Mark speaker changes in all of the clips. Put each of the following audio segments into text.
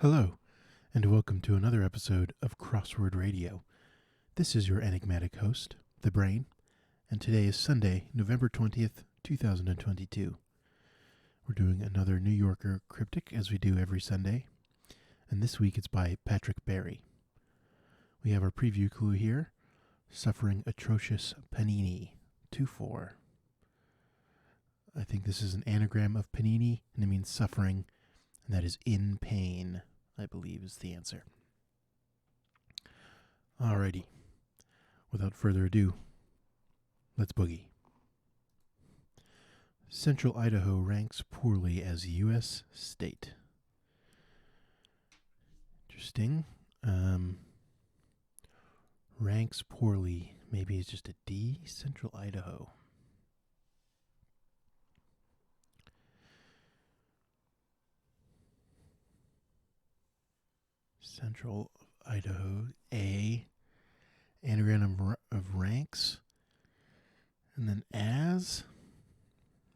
Speaker 1: Hello, and welcome to another episode of Crossword Radio. This is your enigmatic host, The Brain, and today is Sunday, November 20th, 2022. We're doing another New Yorker Cryptic as we do every Sunday, and this week it's by Patrick Barry. We have our preview clue here, Suffering Atrocious Panini, 2-4. I think this is an anagram of panini, and it means suffering, and that is in pain, I believe is the answer. Alrighty. Without further ado, let's boogie. Central Idaho ranks poorly as U.S. state. Interesting. Ranks poorly. Maybe it's just a D. Central Idaho. Central Idaho. A. Anagram of ranks. And then as.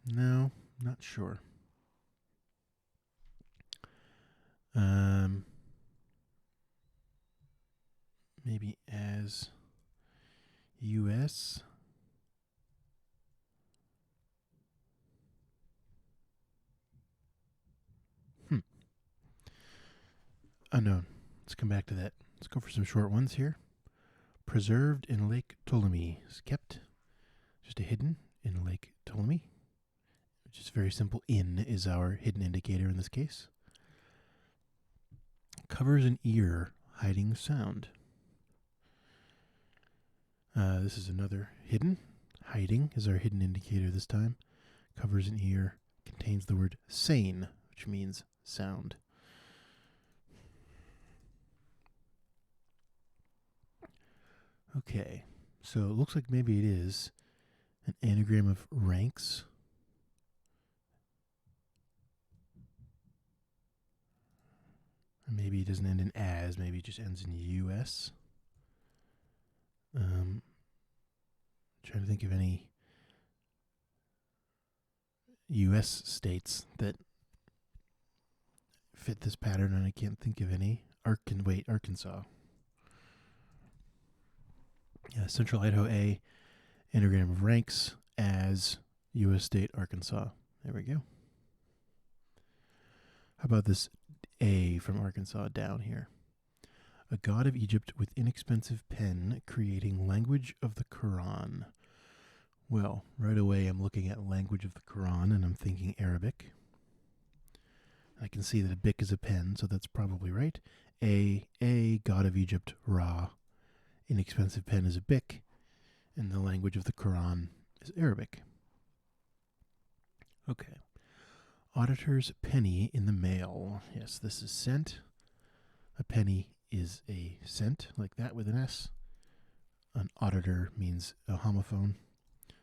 Speaker 1: No, not sure. Maybe as U.S. Unknown. Let's come back to that. Let's go for some short ones here. Preserved in Lake Ptolemy is kept. Just a hidden in Lake Ptolemy, which is very simple. In is our hidden indicator in this case. Covers an ear, hiding sound. This is another hidden. Hiding is our hidden indicator this time. Covers an ear, contains the word sane, which means sound. Okay, so it looks like maybe it is an anagram of ranks. Or maybe it doesn't end in as, maybe it just ends in US. Trying to think of any US states that fit this pattern, and I can't think of any. Arkansas. Yeah, Central Idaho A, anagram of ranks as U.S. state Arkansas. There we go. How about this A from Arkansas down here? A god of Egypt with inexpensive pen creating language of the Quran. Well, right away I'm looking at language of the Quran and I'm thinking Arabic. I can see that a bic is a pen, so that's probably right. A god of Egypt, Ra. Inexpensive pen is a bic, and the language of the Quran is Arabic. Okay. Auditor's penny in the mail. Yes, this is cent. A penny is a cent, like that with an S. An auditor means a homophone.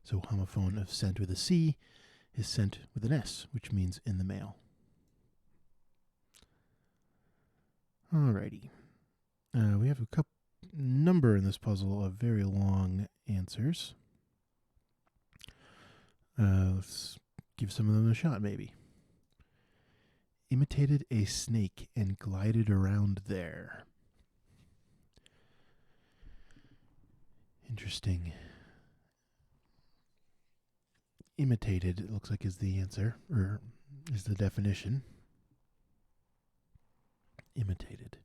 Speaker 1: So homophone of cent with a C is cent with an S, which means in the mail. Alrighty. We have a number in this puzzle of very long answers. Let's give some of them a shot, maybe. Imitated a snake and glided around there. Interesting. Imitated, it looks like, is the answer, or is the definition. Imitated.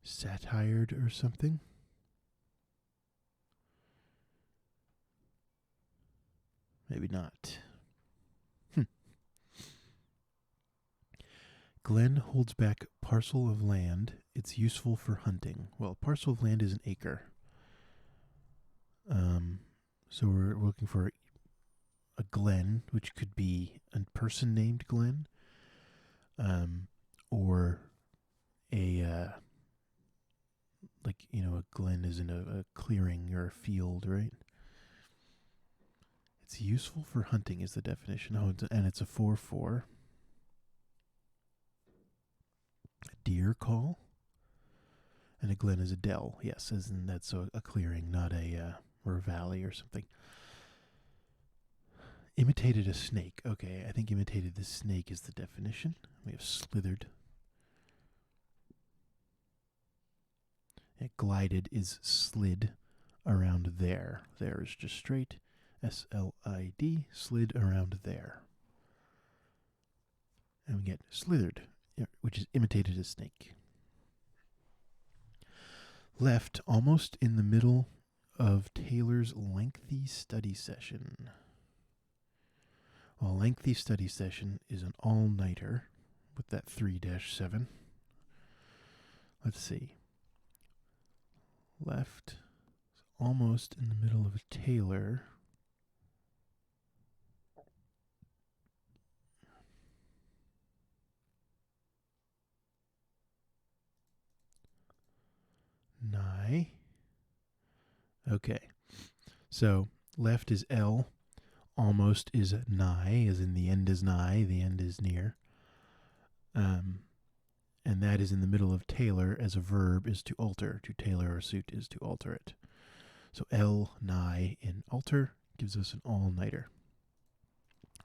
Speaker 1: Satired or something? Maybe not. Glen holds back parcel of land. It's useful for hunting. Well, parcel of land is an acre. So we're looking for a Glen, which could be a person named Glen, or a a glen is in a clearing or a field, right? It's useful for hunting is the definition. And it's a 4-4. A deer call. And a glen is a dell, yes, as in that's a clearing, not or a valley or something. Imitated a snake. Okay, I think imitated the snake is the definition. We have slithered. Glided is slid around there. There is just straight. S-L-I-D, slid around there. And we get slithered, which is imitated a snake. Left, almost in the middle of Taylor's lengthy study session. A lengthy study session is an all-nighter with that 3-7. Let's see. Left, almost in the middle of Taylor. Nigh. Okay. So left is L. Almost is nigh, as in the end is nigh, the end is near. And that is in the middle of Taylor as a verb is to alter. To tailor a suit is to alter it. So L, nigh, in alter gives us an all-nighter.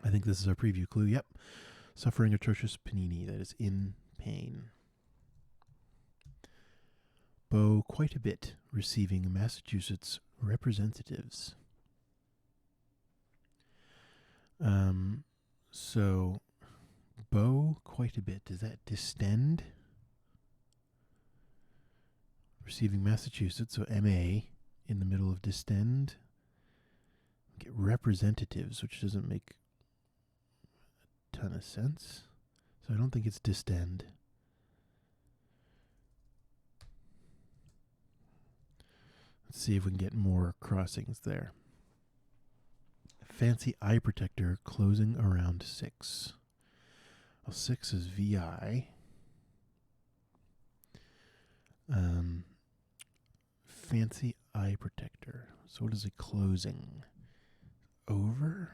Speaker 1: I think this is our preview clue. Yep. Suffering atrocious panini, that is in pain. Bow quite a bit, receiving Massachusetts representatives. So bow quite a bit. Does that distend? Receiving Massachusetts, so MA in the middle of distend. Get representatives, which doesn't make a ton of sense. So I don't think it's distend. Let's see if we can get more crossings there. Fancy eye protector closing around 6. Well, 6 is VI. Fancy eye protector. So what is it closing? Over?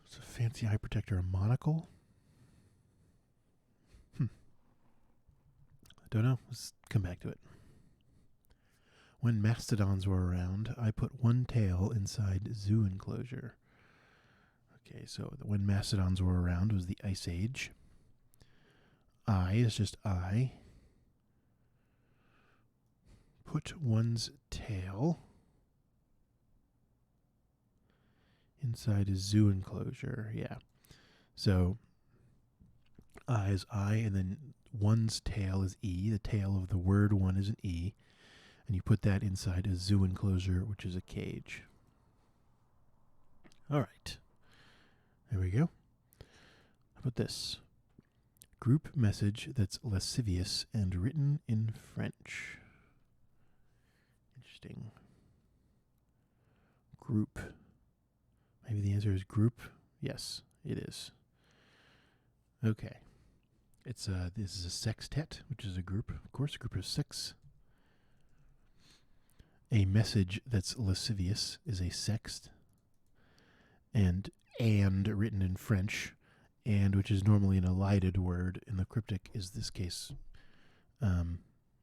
Speaker 1: So fancy eye protector, a monocle? I don't know. Let's come back to it. When mastodons were around, I put one tail inside zoo enclosure. Okay, so when mastodons were around was the Ice Age. I is just I. Put one's tail inside a zoo enclosure. Yeah. So I is I, and then one's tail is E. The tail of the word one is an E. And you put that inside a zoo enclosure, which is a cage. All right. There we go. How about this? Group message that's lascivious and written in French. Interesting. Group. Maybe the answer is group. Yes, it is. Okay. It's this is a sextet, which is a group. Of course, a group of 6. A message that's lascivious is a sext. And written in French, and which is normally an elided word in the cryptic, is this case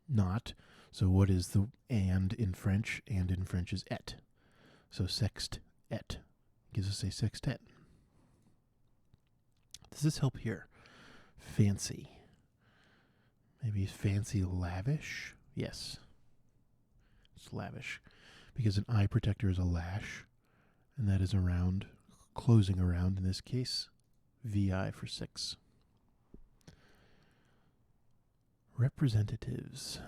Speaker 1: not. So what is the and in French? And in French is et. So sext et gives us a sextet. Does this help here? Fancy. Maybe fancy lavish? Yes. It's lavish. Because an eye protector is a lash, and that is around, closing around in this case. VI for 6. Representatives.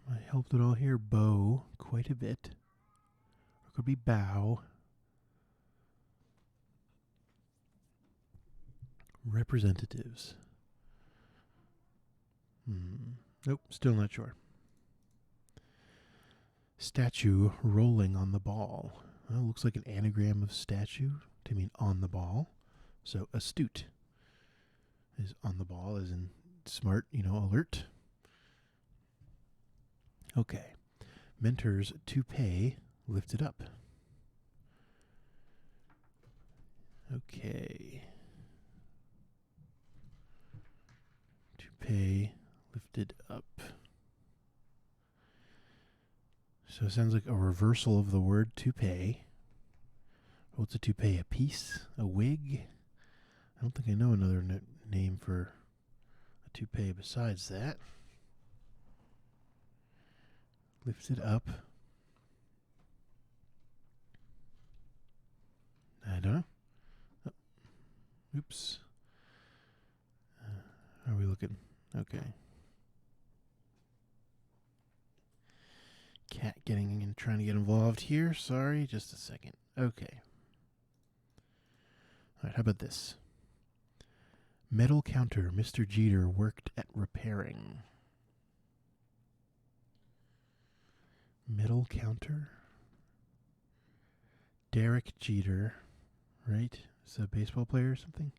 Speaker 1: I helped it all here. Bow quite a bit. Or it could be bow. Representatives. Nope, still not sure. Statue rolling on the ball. Well, looks like an anagram of statue to mean on the ball. So astute is on the ball, as in smart, alert. Okay. Mentor's toupee lifted up. Okay. Toupee lifted up. So it sounds like a reversal of the word toupee. What's a toupee? A piece? A wig? I don't think I know another name for a toupee besides that. Lifted up. I don't know. Oh, oops. Are we looking? Okay. Cat getting and trying to get involved here. Sorry, just a second. Okay. All right, how about this? Metal counter Mr. Jeter worked at repairing. Metal counter. Derek Jeter, right? Is that a baseball player or something?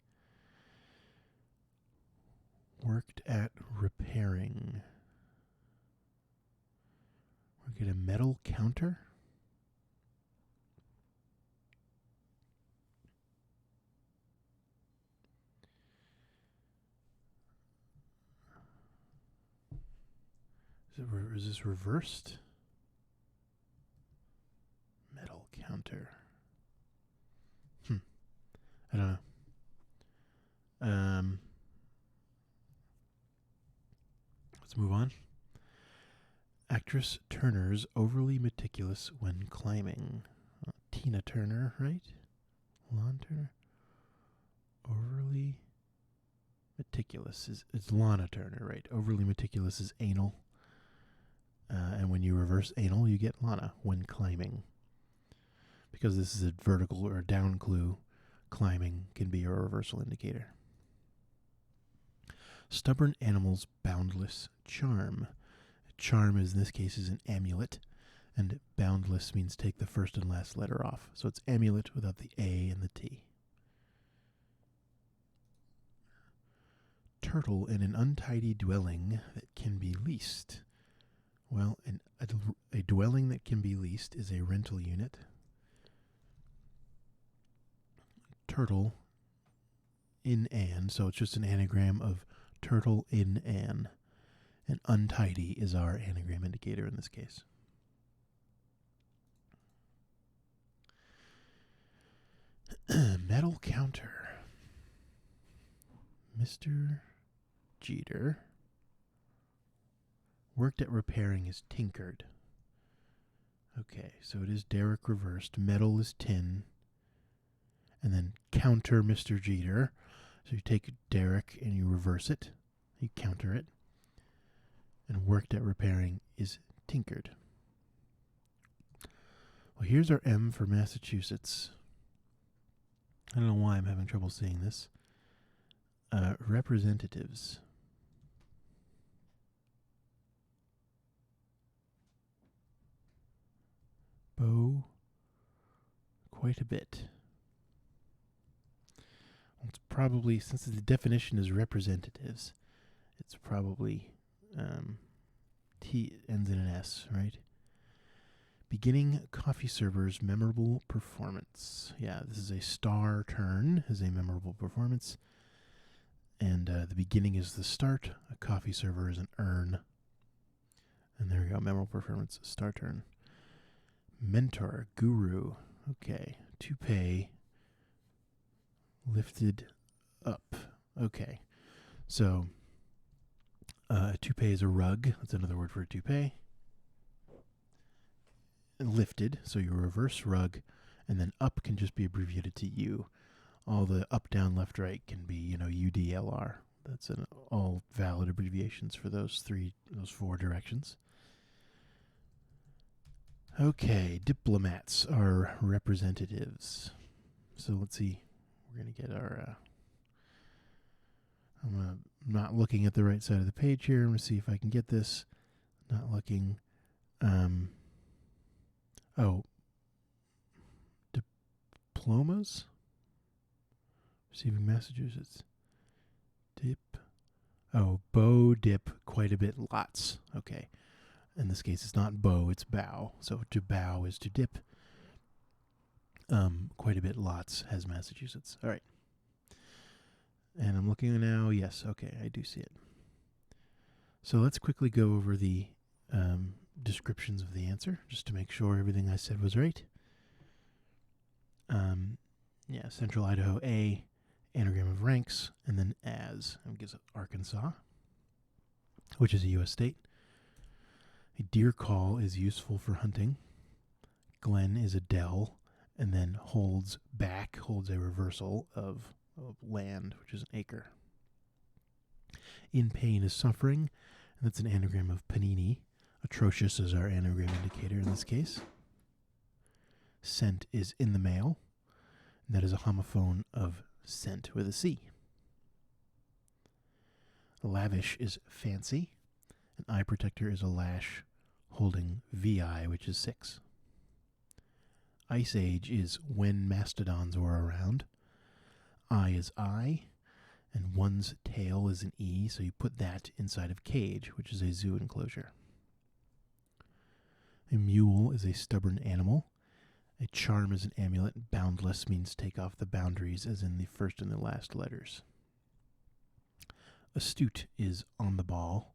Speaker 1: Worked at repairing. We're going to metal counter. Is this reversed? Metal counter. I don't know. Let's move on. Actress Turner's overly meticulous when climbing. Tina Turner, right? Lon Turner. Overly meticulous is Lana Turner, right? Overly meticulous is anal. And when you reverse anal, you get Lana when climbing. Because this is a vertical or a down clue, climbing can be a reversal indicator. Stubborn animal's boundless charm. Charm is in this case is an amulet, and boundless means take the first and last letter off. So it's amulet without the A and the T. Turtle in an untidy dwelling that can be leased. Well, a dwelling that can be leased is a rental unit. Turtle in an, so it's just an anagram of turtle in an. And untidy is our anagram indicator in this case. Metal counter. Mr. Jeter worked at repairing is tinkered. Okay, so it is Derek reversed. Metal is tin. And then counter Mr. Jeter. So you take Derek and you reverse it. You counter it. And worked at repairing is tinkered. Well, here's our M for Massachusetts. I don't know why I'm having trouble seeing this. Representatives. Bow quite a bit. It's probably, since the definition is representatives, it's probably T ends in an S, right? Beginning coffee server's memorable performance. Yeah, this is a star turn, is a memorable performance. And the beginning is the start. A coffee server is an urn. And there we go, memorable performance, star turn. Mentor, guru. Okay, toupee. Lifted up. Okay, so a toupee is a rug. That's another word for a toupee. And lifted, so you reverse rug, and then up can just be abbreviated to U. All the up, down, left, right can be, UDLR. That's all valid abbreviations for those four directions. Okay, diplomats are representatives. So let's see. We're going to get our... I'm not looking at the right side of the page here. I'm going to see if I can get this. Not looking. Diplomas? Receiving Massachusetts. Bow, dip, quite a bit, lots. Okay. In this case, it's not bow, it's bow. So to bow is to dip. Quite a bit, lots, has Massachusetts. All right. And I'm looking now. Yes, okay, I do see it. So let's quickly go over the descriptions of the answer, just to make sure everything I said was right. Central Idaho A, anagram of ranks, and then as. It gives Arkansas. which is a U.S. state. A deer call is useful for hunting. Glen is a dell, and then holds a reversal of land, which is an acre. In pain is suffering, and that's an anagram of panini. Atrocious is our anagram indicator in this case. Sent is in the mail, and that is a homophone of scent with a C. Lavish is fancy. An eye protector is a lash holding VI, which is 6. Ice Age is when mastodons were around. I is I, and one's tail is an E, so you put that inside of cage, which is a zoo enclosure. A mule is a stubborn animal. A charm is an amulet. Boundless means take off the boundaries, as in the first and the last letters. Astute is on the ball,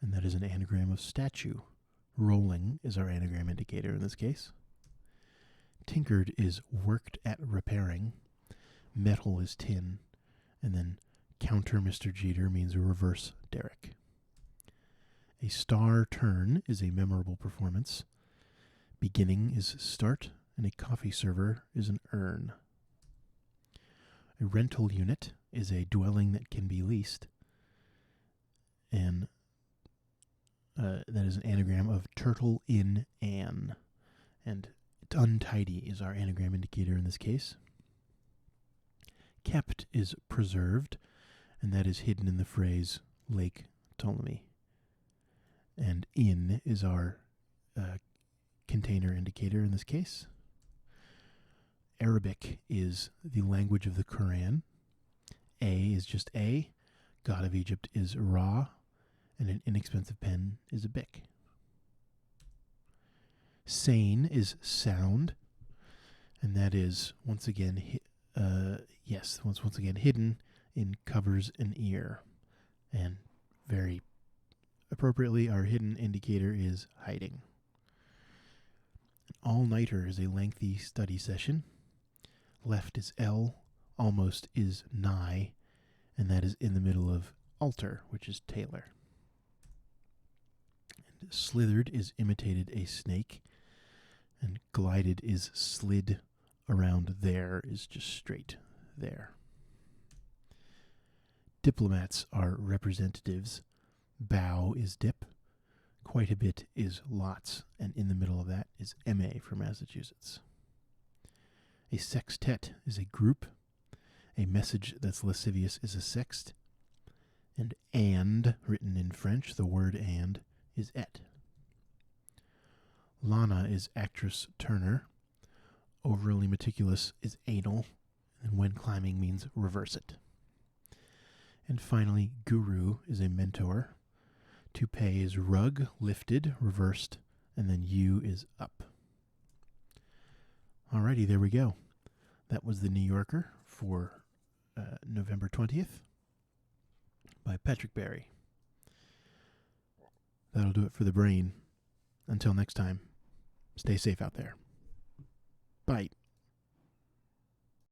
Speaker 1: and that is an anagram of statue. Rolling is our anagram indicator in this case. Tinkered is worked at repairing. Metal is tin. And then counter Mr. Jeter means reverse Derek. A star turn is a memorable performance. Beginning is start, and a coffee server is an urn. A rental unit is a dwelling that can be leased. And that is an anagram of turtle in Anne. And untidy is our anagram indicator in this case. Kept is preserved, and that is hidden in the phrase Lake Ptolemy. And in is our container indicator in this case. Arabic is the language of the Quran. A is just A. God of Egypt is Ra. And an inexpensive pen is a Bic. Sane is sound. And that is, once again, hidden in covers an ear. And very appropriately, our hidden indicator is hiding. An all-nighter is a lengthy study session. Left is L, almost is nigh, and that is in the middle of alter, which is tailor. And slithered is imitated a snake, and glided is slid around there is just straight there. Diplomats are representatives. Bow is dip. Quite a bit is lots, and in the middle of that is MA for Massachusetts. A sextet is a group. A message that's lascivious is a sext. And, written in French, the word and is et. Lana is actress Turner. Overly meticulous is anal, and when climbing means reverse it. And finally, guru is a mentor. Toupee is rug, lifted, reversed, and then U is up. Alrighty, there we go. That was the New Yorker for November 20th by Patrick Barry. That'll do it for the brain. Until next time, stay safe out there. Bye.